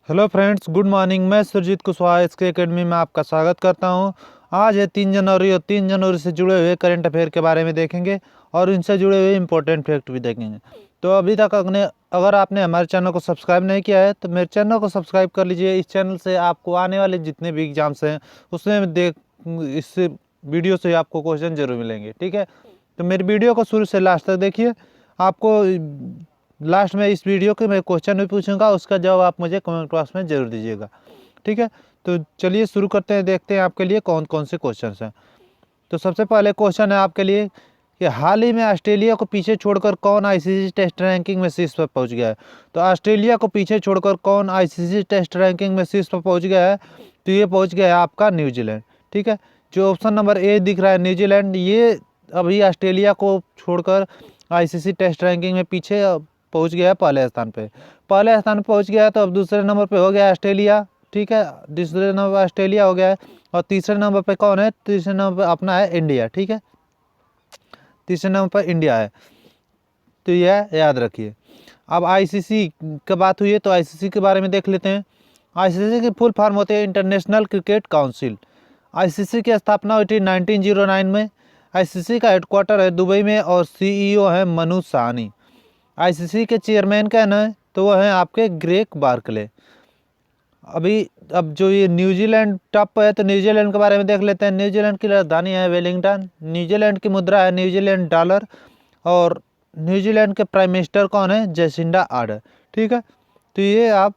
Hello friends, good morning. मैं सुरजीत कुशवाहा इसके academy में आपका स्वागत करता हूं। आज है 3 जनवरी और 3 जनवरी से जुड़े हुए करंट अफेयर के बारे में देखेंगे और इनसे जुड़े हुए इंपॉर्टेंट फैक्ट भी देखेंगे। तो अभी तक अगर आपने हमारे चैनल को सब्सक्राइब नहीं किया है तो मेरे चैनल को सब्सक्राइब कर लीजिए। इस चैनल से आपको आने वाले जितने भी एग्जाम्स हैं उसमें इस वीडियो से आपको क्वेश्चन जरूर मिलेंगे। ठीक है, तो मेरी वीडियो को शुरू से लास्ट तक देखिए। आपको लास्ट में इस वीडियो के मैं क्वेश्चन भी पूछूंगा, उसका जवाब आप मुझे कमेंट बॉक्स में जरूर दीजिएगा। ठीक है, तो चलिए शुरू करते हैं, देखते हैं आपके लिए कौन कौन से क्वेश्चन हैं। तो सबसे पहले क्वेश्चन है आपके लिए कि हाल ही में ऑस्ट्रेलिया को पीछे छोड़कर कौन आईसीसी टेस्ट रैंकिंग में शीर्ष पर पहुंच गया है। तो ऑस्ट्रेलिया को पीछे छोड़कर कौन आईसीसी टेस्ट रैंकिंग में शीर्ष पर पहुंच गया है, तो ये पहुंच गया है आपका न्यूजीलैंड। ठीक है, जो ऑप्शन नंबर ए दिख रहा है न्यूजीलैंड, ये अभी ऑस्ट्रेलिया को छोड़कर आईसीसी टेस्ट रैंकिंग में पीछे पहुंच गया है पहले स्थान पे। पहले स्थान पे पहुंच गया है, तो अब दूसरे नंबर पे हो गया ऑस्ट्रेलिया। ठीक है, दूसरे नंबर ऑस्ट्रेलिया हो गया है और तीसरे नंबर पे कौन है? तीसरे नंबर पे अपना है इंडिया। ठीक है, तीसरे नंबर पर इंडिया है, तो यह याद रखिए। अब आईसीसी की बात हुई है तो आईसीसी के बारे में देख लेते हैं। आईसीसी की फुल फॉर्म होते हैं इंटरनेशनल क्रिकेट काउंसिल। आईसीसी की स्थापना हुई थी 1909 में। आईसीसी का हेडक्वार्टर है दुबई में और सीईओ है मनु साहनी। आईसीसी के चेयरमैन का है तो वो है आपके ग्रेग बार्कले। अब जो ये न्यूजीलैंड टॉप है तो न्यूजीलैंड के बारे में देख लेते हैं। न्यूजीलैंड की राजधानी है वेलिंगटन। न्यूजीलैंड की मुद्रा है न्यूजीलैंड डॉलर और न्यूजीलैंड के प्राइम मिनिस्टर कौन है? Jacinda order. ठीक है, तो ये आप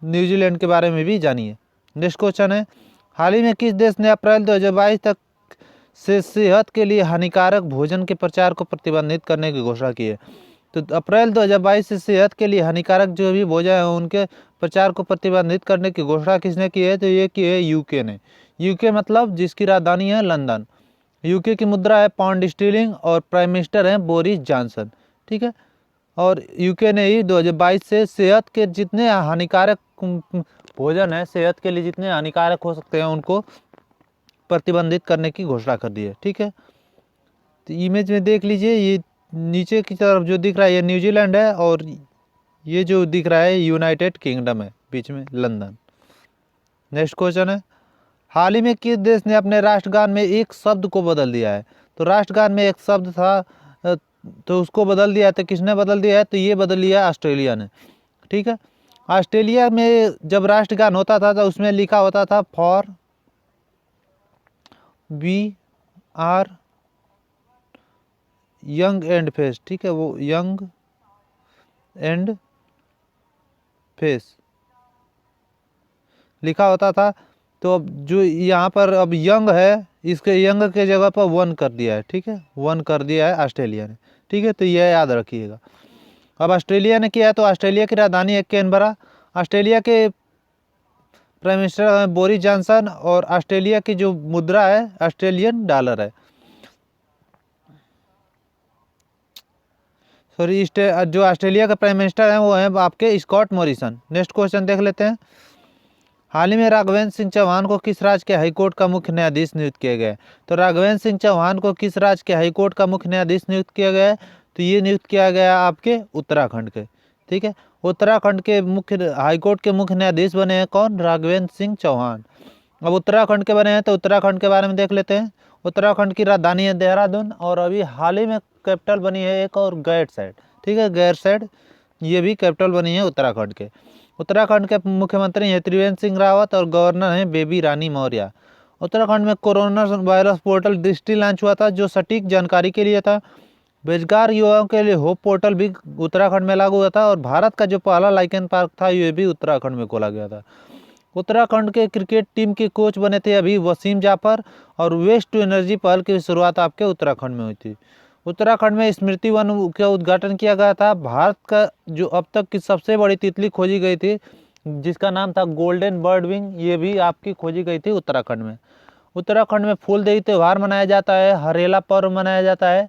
न्यूजीलैंड के बारे में भी जानिए। नेक्स्ट क्वेश्चन है, हाल ही में किस देश ने अप्रैल 2022 तक से सेहत के लिए हानिकारक भोजन के प्रचार को प्रतिबंधित करने की घोषणा की है? तो अप्रैल 2022 से सेहत के लिए हानिकारक जो भी भोजन है उनके प्रचार को प्रतिबंधित करने की घोषणा किसने की है? तो ये की है यूके ने। यूके मतलब जिसकी राजधानी है लंदन। यूके की मुद्रा है पाउंड स्टीलिंग और प्राइम मिनिस्टर हैं बोरिस जॉनसन। ठीक है, और यूके ने ही 2022 से सेहत के जितने हानिकारक भोजन है, सेहत के लिए जितने हानिकारक हो सकते हैं उनको प्रतिबंधित करने की घोषणा कर दी है। ठीक है, तो इमेज में देख लीजिए, ये नीचे की तरफ जो दिख रहा है ये न्यूजीलैंड है और ये जो दिख रहा है यूनाइटेड किंगडम है, बीच में लंदन। नेक्स्ट क्वेश्चन है, हाल ही में किस देश ने अपने राष्ट्रगान में एक शब्द को बदल दिया है? तो राष्ट्रगान में एक शब्द था तो उसको बदल दिया है, तो किसने बदल दिया है? तो ये बदल लिया ऑस्ट्रेलिया ने। ठीक है, ऑस्ट्रेलिया में जब राष्ट्रगान होता था तो उसमें लिखा होता था for we are young and face. ठीक है, वो यंग एंड फेस लिखा होता था। तो अब जो यहाँ पर अब यंग है, इसके यंग के जगह पर वन कर दिया है। ठीक है, वन कर दिया है ऑस्ट्रेलिया ने। ठीक है, तो यह याद रखिएगा। अब ऑस्ट्रेलिया ने किया है तो ऑस्ट्रेलिया की राजधानी है कैनबरा। ऑस्ट्रेलिया के प्राइम मिनिस्टर हैं बोरिस जॉनसन और ऑस्ट्रेलिया की जो मुद्रा है ऑस्ट्रेलियन डॉलर है। सॉरी, जो ऑस्ट्रेलिया के प्राइम मिनिस्टर हैं वो हैं आपके स्कॉट मॉरिसन। नेक्स्ट क्वेश्चन देख लेते हैं, हाल ही में राघवेंद्र सिंह चौहान को किस राज्य के हाईकोर्ट का मुख्य न्यायाधीश नियुक्त किया गया है? तो राघवेंद्र सिंह चौहान को किस राज्य के हाईकोर्ट का मुख्य न्यायाधीश नियुक्त किया गया है? तो ये नियुक्त किया गया आपके उत्तराखंड के। ठीक है, उत्तराखंड के मुख्य हाईकोर्ट के मुख्य न्यायाधीश बने हैं कौन? राघवेंद्र सिंह चौहान। अब उत्तराखंड के बने हैं तो उत्तराखंड के बारे में देख लेते हैं। उत्तराखंड की राजधानी है देहरादून और अभी हाल ही में कैपिटल बनी है एक और गैरसैंण। ठीक है, गैरसैंण ये भी कैपिटल बनी है उत्तराखंड के। उत्तराखंड के मुख्यमंत्री हैं त्रिवेंद्र सिंह रावत और गवर्नर हैं बेबी रानी मौर्य। उत्तराखंड में कोरोना वायरस पोर्टल दृष्टि लॉन्च हुआ था जो सटीक जानकारी के लिए था। बेरोजगार युवाओं के लिए होप पोर्टल भी उत्तराखंड में लागू हुआ था और भारत का जो पहला लाइकन पार्क था ये भी उत्तराखंड में खोला गया था। उत्तराखंड के क्रिकेट टीम के कोच बने थे अभी वसीम जाफर और वेस्ट टू एनर्जी पहल की शुरुआत आपके उत्तराखंड में हुई थी। उत्तराखंड में स्मृति वन का उद्घाटन किया गया था। भारत का जो अब तक की सबसे बड़ी तितली खोजी गई थी जिसका नाम था गोल्डन बर्ड विंग, ये भी आपकी खोजी गई थी उत्तराखंड में। उत्तराखंड में फूलदेई त्यौहार मनाया जाता है, हरेला पर्व मनाया जाता है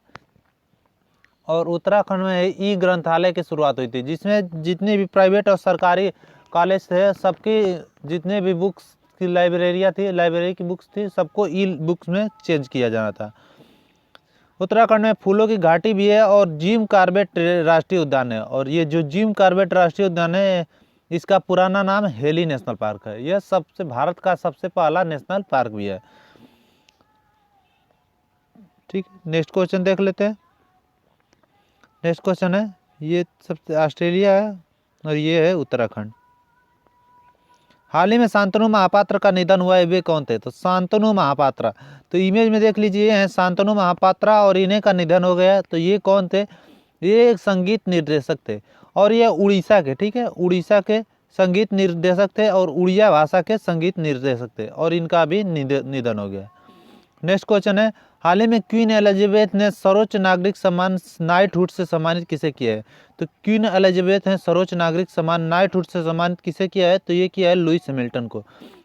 और उत्तराखंड में ई ग्रंथालय की शुरुआत हुई थी जिसमें जितने भी प्राइवेट और सरकारी कॉलेज थे सबकी जितने भी बुक्स की लाइब्रेरियाँ थी, लाइब्रेरी की बुक्स थी, सबको ई बुक्स में चेंज किया जाना था। उत्तराखंड में फूलों की घाटी भी है और जिम कॉर्बेट राष्ट्रीय उद्यान है और ये जो जिम कॉर्बेट राष्ट्रीय उद्यान है इसका पुराना नाम हेली नेशनल पार्क है। यह सबसे भारत का सबसे पहला नेशनल पार्क भी है। ठीक, नेक्स्ट क्वेश्चन देख लेते हैं। नेक्स्ट क्वेश्चन है, ये सबसे ऑस्ट्रेलिया है और ये है उत्तराखंड। हाल ही में शांतनु महापात्र का निधन हुआ है, वे कौन थे? तो शांतनु महापात्रा, तो इमेज में देख लीजिए, ये हैं शांतनु महापात्रा और इन्हें का निधन हो गया। तो ये कौन थे? ये एक संगीत निर्देशक थे और ये उड़ीसा के, ठीक है, उड़ीसा के संगीत निर्देशक थे और उड़िया भाषा के संगीत निर्देशक थे और इनका भी निधन हो गया। नेक्स्ट क्वेश्चन है, हाल ही में क्वीन एलिजाबेथ ने सर्वोच्च नागरिक सम्मान नाइटहुड से सम्मानित किसे किया है? तो क्वीन एलिजाबेथ ने सर्वोच्च नागरिक सम्मान नाइटहुड से सम्मानित किसे किया है? तो ये किया है लुइस हैमिल्टन को।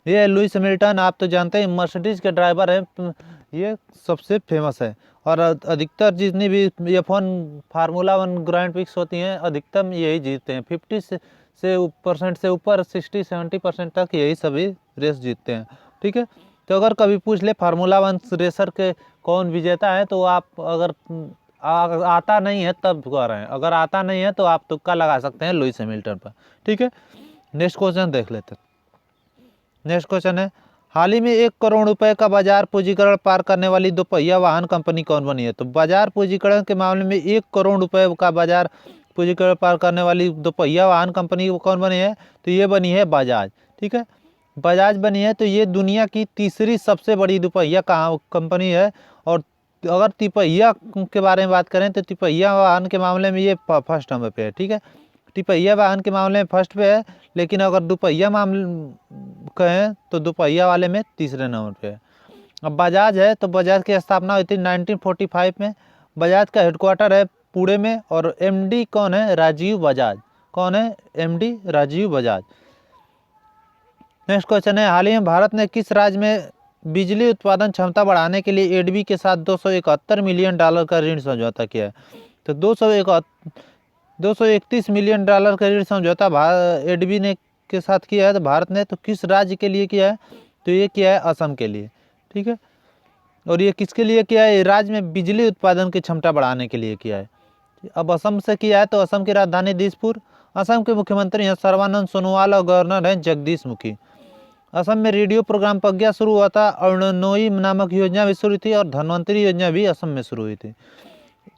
ये लुइस हैमिल्टन आप तो जानते हैं मर्सिडीज के ड्राइवर हैं, ये सबसे फेमस है और अधिकतर जितनी भी F1 फार्मूला 1 ग्रैंड प्रिक्स होती हैं अधिकतम यही जीतते हैं। 50% से ऊपर 60-70% तक यही सभी रेस जीतते हैं। ठीक है, तो अगर कभी पूछ ले फार्मूला 1 रेसर के कौन विजेता है, तो आप अगर आता नहीं है तब कह रहे हैं, अगर आता नहीं है तो आप तुक्का लगा सकते हैं लुइस हैमिल्टन पर। ठीक है, नेक्स्ट क्वेश्चन देख लेते हैं। नेक्स्ट क्वेश्चन है, हाल ही में 1 करोड़ रुपए का बाजार पूंजीकरण पार करने वाली दोपहिया वाहन कंपनी कौन बनी है? तो बाजार पूंजीकरण के मामले में 1 करोड़ रुपए का बाजार पूंजीकरण पार करने वाली दोपहिया वाहन कंपनी कौन बनी है? तो ये बनी है बजाज। ठीक है, बजाज बनी है। तो ये दुनिया की तीसरी सबसे बड़ी दोपहिया कंपनी है और अगर तिपहिया के बारे में बात करें तो तिपहिया वाहन के मामले में ये फर्स्ट नंबर पे है। ठीक है, तिपहिया वाहन के मामले में फर्स्ट पे है, लेकिन अगर दोपहिया मामले कहें तो दोपहिया वाले में तीसरे नंबर पे है। अब बजाज है, तो बजाज की स्थापना हुई थी 1945 में। बजाज का हेडक्वार्टर है पुणे में और MD कौन है? राजीव बजाज। कौन है? MD Rajiv Bajaj. Next question है, हाल ही में भारत ने किस राज्य में बिजली उत्पादन क्षमता बढ़ाने के लिए एडबी के साथ $271 मिलियन का ऋण समझौता किया है? तो $231 मिलियन का ऋण समझौता एडबी ने के साथ किया है। तो भारत ने तो किस राज्य के लिए किया है? तो ये किया है असम के लिए। ठीक है, और ये किसके लिए किया है? राज्य में बिजली उत्पादन की क्षमता बढ़ाने के लिए किया है। अब असम से किया है, तो असम की राजधानी दिसपुर। असम के मुख्यमंत्री हैं सर्बानंद सोनोवाल और गवर्नर हैं जगदीश मुखी। असम में रेडियो प्रोग्राम प्रज्ञा शुरू हुआ था, अरुणोदय नामक योजना भी शुरू थी और धन्वंतरी योजना भी असम में शुरू हुई थी।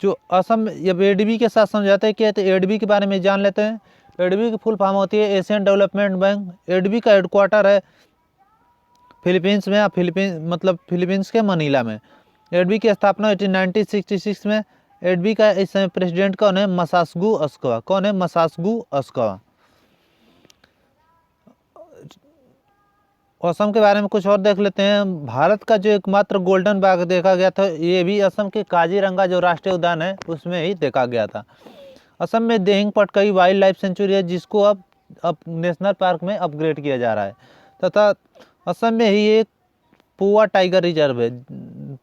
जो असम जब एडबी के साथ समझौता किया तो एडबी के बारे में जान लेते हैं। एडबी की फुल फॉर्म होती है एशियन डेवलपमेंट बैंक। एडबी का हेडक्वार्टर है फिलीपींस में, फिलीपींस के मनीला में। एडबी की स्थापना 1966 में। एडबी का इस समय प्रेसिडेंट कौन है? मसासगु अस्कवा। कौन है? मसासगु अस्कवा। असम के बारे में कुछ और देख लेते हैं। भारत का जो एकमात्र गोल्डन बाघ देखा गया था, ये भी असम के काजीरंगा जो राष्ट्रीय उद्यान है उसमें ही देखा गया था। असम में Dehing Patkai wild life sanctuary है, जिसको अब नेशनल पार्क में अपग्रेड किया जा रहा है। तथा असम में ही एक पुआ टाइगर रिजर्व है।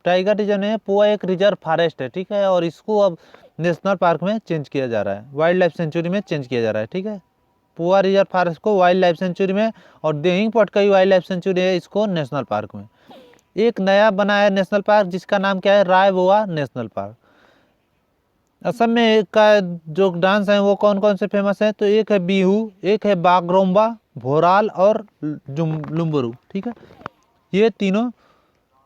टाइगर रिजर्व नहीं है, पुआ एक रिजर्व फॉरेस्ट है। ठीक है, और इसको अब नेशनल पार्क में चेंज किया जा रहा है, वाइल्ड लाइफ सेंचुरी में चेंज किया जा रहा है। ठीक है, पुआ रिजर्व फॉरेस्ट को वाइल्ड लाइफ सेंचुरी में और Dehing Patkai wild life sanctuary है इसको नेशनल पार्क में। एक नया बना है नेशनल पार्क जिसका नाम क्या है? रायबोआ नेशनल पार्क। असम में का जो डांस है वो कौन कौन से फेमस है? तो एक है बिहू, एक है बागरोम्बा, भोराल और लुम्बुरु। ठीक है, ये तीनों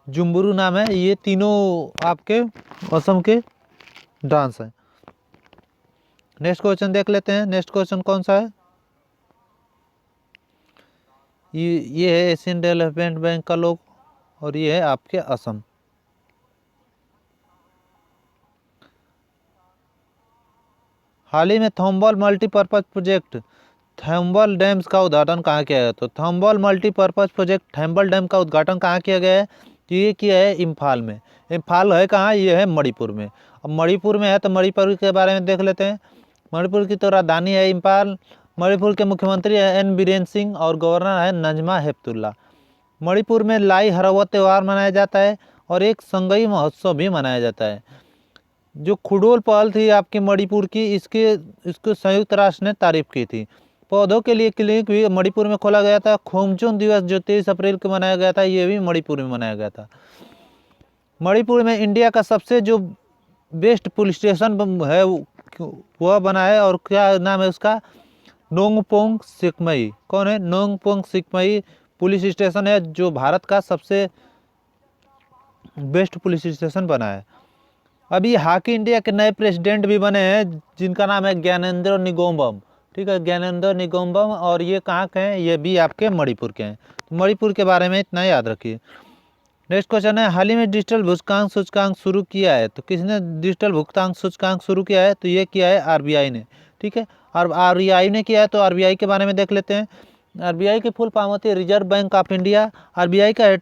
जुम्बुरु नाम है, ये तीनों आपके असम के डांस हैं। नेक्स्ट क्वेश्चन देख लेते हैं। नेक्स्ट क्वेश्चन कौन सा है? ये है एशियन डेवलपमेंट बैंक का लोगो और ये है आपके असम। हाल ही में थम्बल मल्टीपर्पज प्रोजेक्ट थम्बल डैम्स का उद्घाटन कहाँ किया गया? तो थम्बल मल्टीपर्पज प्रोजेक्ट थम्बल डैम का उद्घाटन कहाँ किया गया है? तो ये किया है इम्फाल में। इम्फाल है कहाँ? ये है मणिपुर में। अब मणिपुर में है तो मणिपुर के बारे में देख लेते हैं। मणिपुर की तो राजधानी है इम्फाल। मणिपुर के मुख्यमंत्री है N बीरेन सिंह और गवर्नर है नजमा हेपतुल्ला। मणिपुर में लाई हरवा त्यौहार मनाया जाता है और एक संगई महोत्सव भी मनाया जाता है। जो खुडोल पहल थी आपकी मणिपुर की, इसको संयुक्त राष्ट्र ने तारीफ की थी। पौधों के लिए क्लिनिक भी मणिपुर में खोला गया था। खोमचुन दिवस जो 23 अप्रैल को मनाया गया था, ये भी मणिपुर में मनाया गया था। मणिपुर में इंडिया का सबसे जो बेस्ट पुलिस स्टेशन है वह बना है और क्या नाम है उसका? नोंगपोंग सिकमई कौन है? नोंगपोंग सिकमई पुलिस स्टेशन है जो भारत का सबसे बेस्ट पुलिस स्टेशन बना है। अभी हॉकी इंडिया के नए प्रेसिडेंट भी बने हैं जिनका नाम है ज्ञानेंद्र निगोम्बम। ठीक है, ज्ञानेंद्र निगोम्बम, और ये कहाँ के हैं? ये भी आपके मणिपुर के हैं। तो मणिपुर के बारे में इतना याद रखिए। नेक्स्ट क्वेश्चन है, हाल ही में डिजिटल भुगतान सूचकांक शुरू किया है, तो किसने डिजिटल भुगतान सूचकांक शुरू किया है? तो ये किया है आरबीआई ने। ठीक है, और आरबीआई ने किया है, तो आरबीआई के बारे में देख लेते हैं। आरबीआई की फुल फॉर्म होती है reserve bank of India. RBI का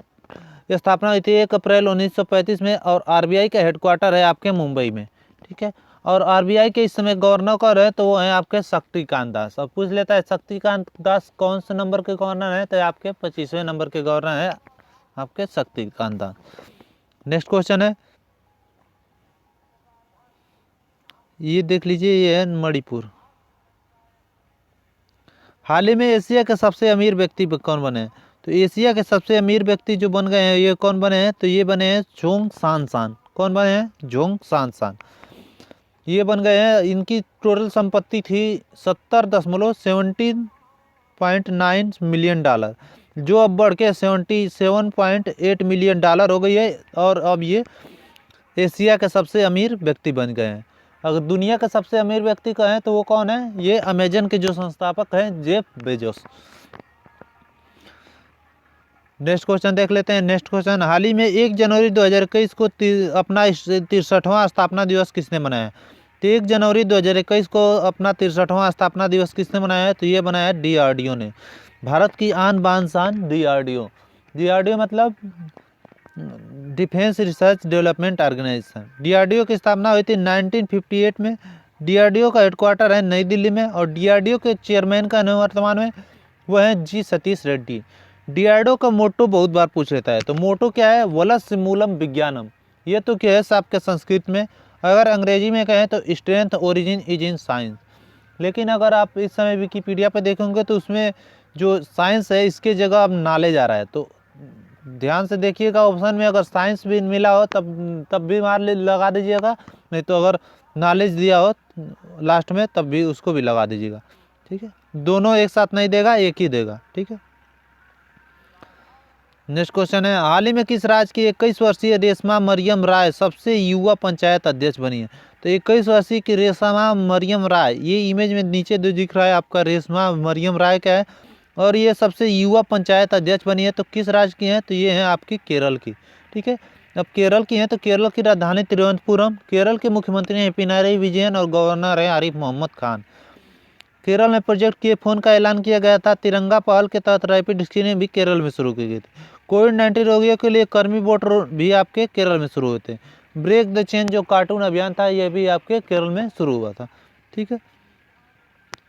स्थापना हुई थी 1 अप्रैल 1935 में, और आरबीआई का हेडक्वार्टर है आपके मुंबई में। ठीक है, और आरबीआई के इस समय गवर्नर कौन है? तो वो है आपके शक्तिकांत दास। अब पूछ लेता है शक्तिकांत दास कौन से नंबर के गवर्नर है? तो आपके 25वें नंबर के गवर्नर है आपके शक्तिकांत दास। नेक्स्ट क्वेश्चन है, ये देख लीजिए, ये है मणिपुर। हाल ही में एशिया के सबसे अमीर व्यक्ति कौन बने हैं? तो एशिया के सबसे अमीर व्यक्ति जो बन गए हैं, ये कौन बने हैं? तो ये बने हैं जोंग सांसान। कौन बने हैं? जोंग सांसान। ये बन गए हैं, इनकी टोटल संपत्ति थी 70.17.9 मिलियन डॉलर, जो अब बढ़ के 77.8 मिलियन डॉलर हो गई है, और अब ये एशिया के सबसे अमीर व्यक्ति बन गए हैं। अगर दुनिया के सबसे अमीर व्यक्ति कहें तो वो कौन है? ये अमेजन के जो संस्थापक हैं जेफ बेजोस। नेक्स्ट क्वेश्चन देख लेते हैं। नेक्स्ट क्वेश्चन, हाल ही में 1 जनवरी 2021 को अपना 63वां स्थापना दिवस किसने मनाया? तो 1 जनवरी 2021 को अपना 63वां स्थापना दिवस किसने मनाया है? तो ये बनाया है डीआरडीओ ने। भारत की आन बान शान डीआरडीओ। डीआरडीओ मतलब defence research development organisation. DRDO की स्थापना हुई थी 1958 में। डीआरडीओ का हेडक्वार्टर है नई दिल्ली में, और डीआरडीओ के चेयरमैन का नाम वर्तमान में वो है जी सतीश रेड्डी। डीआरडीओ का मोटो बहुत बार पूछ लेता है, तो मोटो क्या है? वलस मूलम विज्ञानम। ये तो क्या है आपके संस्कृत में। अगर अंग्रेजी में कहें तो strength origin is in science. लेकिन अगर आप इस समय विकिपीडिया पर देखेंगे तो उसमें जो साइंस है इसके जगह अब नॉलेज आ रहा है। तो ध्यान से देखिएगा, ऑप्शन में अगर साइंस भी मिला हो तब भी मार लगा दीजिएगा, नहीं तो अगर नॉलेज दिया हो लास्ट में तब भी उसको भी लगा दीजिएगा। ठीक है, दोनों एक साथ नहीं देगा, एक ही देगा। ठीक है, नेक्स्ट क्वेश्चन है, हाल ही में किस राज्य की 21 वर्षीय रेशमा मरियम राय सबसे युवा पंचायत अध्यक्ष बनी है? तो 21 वर्षीय की रेशमा मरियम राय, ये इमेज में नीचे जो दिख रहा है आपका रेशमा मरियम राय क्या है, और ये सबसे युवा पंचायत अध्यक्ष बनी है। तो किस राज्य की है? तो ये है आपकी केरल की। ठीक है, अब केरल की है तो केरल की राजधानी तिरुवनंतपुरम। केरल के मुख्यमंत्री हैं पिनाराई विजयन, और गवर्नर है आरिफ मोहम्मद खान। केरल में प्रोजेक्ट के फोन का ऐलान किया गया था। तिरंगा पहल के तहत रैपिड स्क्रीनिंग भी केरल में शुरू की गई थी। कोविड-19 रोगियों के लिए कर्मी वोटर भी आपके केरल में शुरू हुए थे। ब्रेक द चेन जो कार्टून अभियान था ये भी आपके केरल में शुरू हुआ था। ठीक है,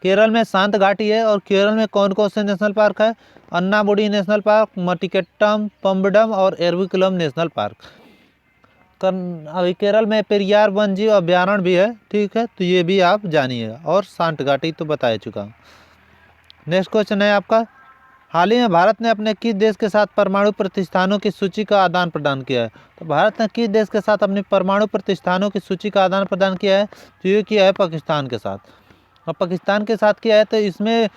केरल में शांत घाटी है, और केरल में कौन कौन से नेशनल पार्क है? अन्नामुडी नेशनल पार्क, मटिकेट्टम, पम्बडम और एरविकुलम नेशनल पार्क। अभी केरल में पेरियार वन्यजीव अभ्यारण्य भी है। ठीक है, तो ये भी आप जानिएगा, और शांत घाटी तो बता चुका हूँ। नेक्स्ट क्वेश्चन है आपका, हाल ही में भारत ने अपने किस देश के साथ परमाणु प्रतिष्ठानों की सूची का आदान प्रदान किया है? तो भारत ने किस देश के साथ अपने परमाणु प्रतिष्ठानों की सूची का आदान प्रदान किया है? तो ये किया है पाकिस्तान के साथ। और पाकिस्तान के साथ किया है तो इसमें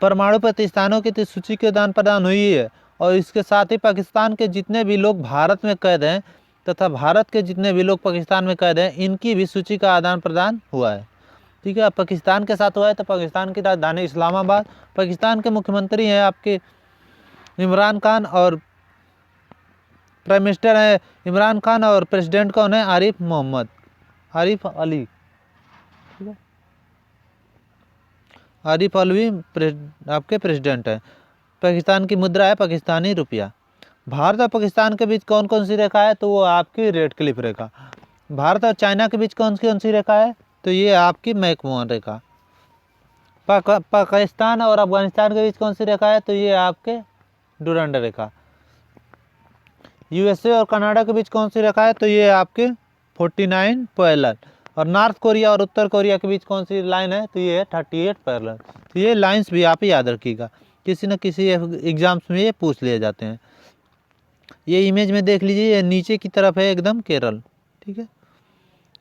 परमाणु प्रतिष्ठानों की सूची के आदान प्रदान हुई है, और इसके साथ ही पाकिस्तान के जितने भी लोग भारत में कैद हैं तथा भारत के जितने भी लोग पाकिस्तान में कैद हैं इनकी भी सूची का आदान प्रदान हुआ है। ठीक है, पाकिस्तान के साथ हुआ है, तो पाकिस्तान की राजधानी इस्लामाबाद। पाकिस्तान के मुख्यमंत्री हैं आपके इमरान खान, और प्राइम मिनिस्टर है इमरान खान, और प्रेसिडेंट कौन है? आरिफ अली। ठीक है, आरिफ अलवी आपके प्रेसिडेंट है। पाकिस्तान की मुद्रा है पाकिस्तानी रुपया। भारत और पाकिस्तान के बीच कौन कौन सी रेखा है? तो वो आपकी रेड क्लिफ रेखा। भारत और चाइना के बीच कौन सी रेखा है? तो ये आपकी मैकमोहन रेखा। पाकिस्तान और अफगानिस्तान के बीच कौन सी रेखा है? तो ये आपके डुरंड रेखा। यूएसए और कनाडा के बीच कौन सी रेखा है? तो ये आपके 49 पैरेलल। और नॉर्थ कोरिया और उत्तर कोरिया के बीच कौन सी लाइन है? तो ये है 38 पैरेलल। तो ये लाइंस भी आप याद रखिएगा, किसी न किसी एग्जाम्स में ये पूछ लिए जाते हैं। ये इमेज में देख लीजिए, ये नीचे की तरफ है एकदम केरल। ठीक है,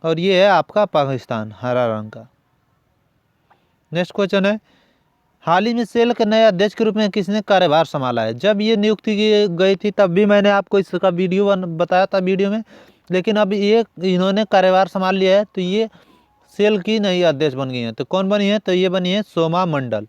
और ये है आपका पाकिस्तान हरा रंग का। नेक्स्ट क्वेश्चन है, हाल ही में सेल के नए अध्यक्ष के रूप में किसने कार्यभार संभाला है? जब ये नियुक्ति की गई थी तब भी मैंने आपको इसका वीडियो बताया था वीडियो में, लेकिन अब ये इन्होंने कार्यभार संभाल लिया है, तो ये सेल की नई अध्यक्ष बन गई हैं। तो कौन बनी है? तो ये बनी है सोमा मंडल।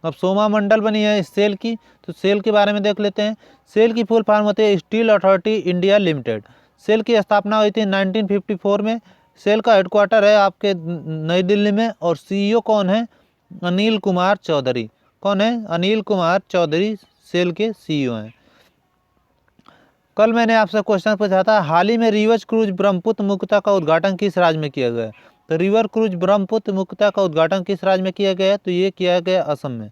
अब सोमा मंडल बनी है इस सेल की, तो सेल के बारे में देख लेते हैं। सेल की फुल फॉर्म होती है steel authority India limited. SAIL की स्थापना हुई थी 1954 में। सेल का हेडक्वार्टर है आपके नई दिल्ली में, और सीईओ कौन है? अनिल कुमार चौधरी। कौन है? अनिल कुमार चौधरी सेल के सीईओ हैं। कल मैंने आपसे क्वेश्चन पूछा था, हाल ही में रिवर क्रूज ब्रह्मपुत्र मुक्ता का उद्घाटन किस राज्य में किया गया? तो रिवर क्रूज ब्रह्मपुत्र मुक्ता का उद्घाटन किस राज्य में किया गया? तो ये किया गया असम में।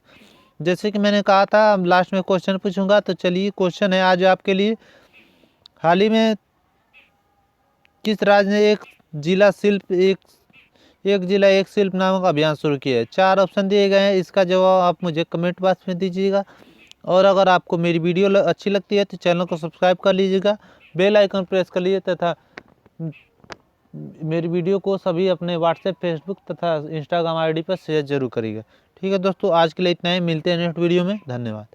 जैसे कि मैंने कहा था लास्ट में क्वेश्चन पूछूंगा, तो चलिए क्वेश्चन है आज आपके लिए, हाल ही में किस राज्य ने एक जिला एक शिल्प नामक अभियान शुरू किया है? 4 ऑप्शन दिए गए हैं, इसका जवाब आप मुझे कमेंट बॉक्स में दीजिएगा। और अगर आपको मेरी वीडियो अच्छी लगती है तो चैनल को सब्सक्राइब कर लीजिएगा, बेल आइकन प्रेस कर लीजिए, तथा मेरी वीडियो को सभी अपने व्हाट्सएप, फेसबुक तथा इंस्टाग्राम आईडी पर शेयर जरूर करिएगा। ठीक है दोस्तों, आज के लिए इतना ही, मिलते हैं नेक्स्ट वीडियो में। धन्यवाद।